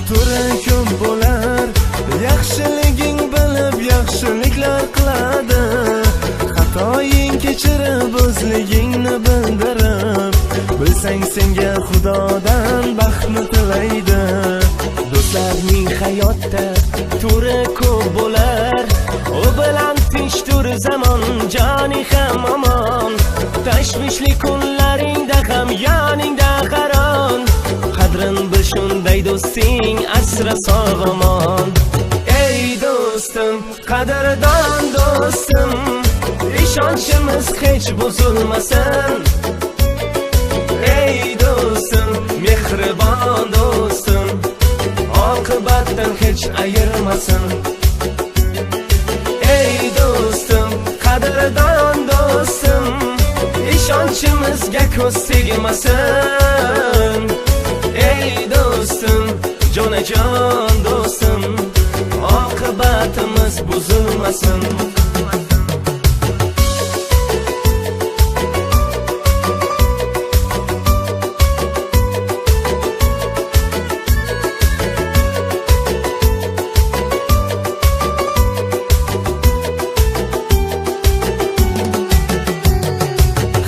turi ko'p bo'lar, yaxshiliging bilib yaxshiliklar qiladi. Xatoying kechirib o'zligingni bildirib, bilsang senga Xudodan baxtni tilaydi. Do'stlarning hayotda turi ko'p bo'lar, u bilan tinchdir zamon, joni ham omon. Tashvishli kunlaringda ham yoningda qaron, qadrin bil shunday do'sting, asra sog'-omon. Ey do'stim, qadrdon do'stim, ishonchimiz hech buzilmasin. Ey do'stim, mehribon do'stim, oqibatdan hech ayirmasin. Ey do'stim, qadrdon do'stim, ishonchimizga ko'z tegmasin. Ey do'stim, jonajon do'stim, oqibatimiz buzilmasin.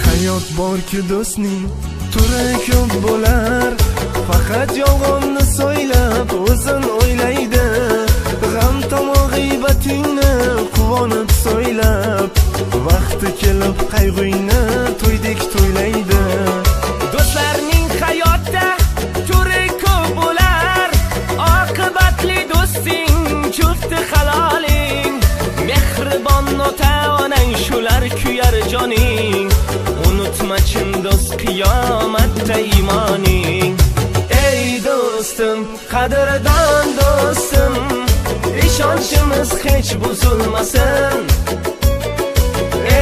Hayot borki do'stning turi ko'p bo'lar, faqat yolg'onni so'ylab o'zin o'ylaydi. G'am tomon g'iybatingni quvonib so'ylab, vaqti kelib qayg'ungni to'ydek to'ylaydi. Do'stlarning hayotda turi ko'p bo'lar, oqibatli do'sting jufti haloling. Mehribon ota-onang shular kuyar joning, unutma chin do'st qiyomatda iymoning. Ey do'stim, qadrdon do'stim, ishonchimiz hech buzilmasin.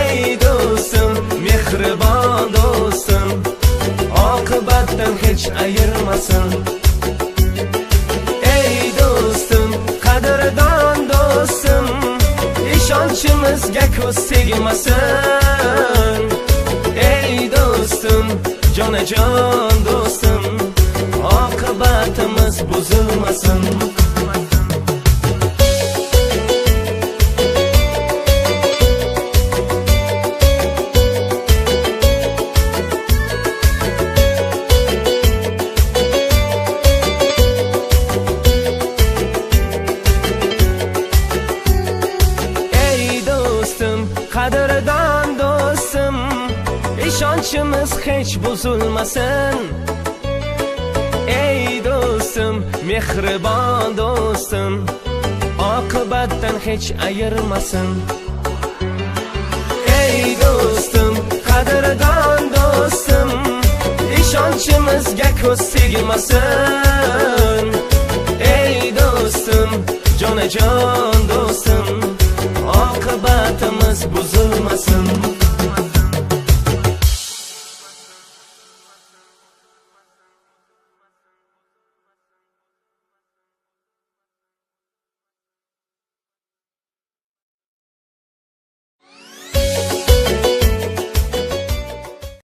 Ey do'stim, mehribon do'stim, oqibatdan hech ayirmasin. Ey do'stim, qadrdon do'stim, ishonchimizga ko'z tegmasin. Ey do'stim, jonajon do'stim, oqibatimiz buzilmasin. Ey do'stim, qadrdon do'stim, ishonchimiz hech buzilmasin. Ey do'stim, mehribon do'stim, oqibatdan hech ayirmasin. Ey do'stim, qadrdon do'stim, ishonchimizga ko'z tegmasin. Ey do'stim, jonajon do'stim, oqibatimiz buzilmasin.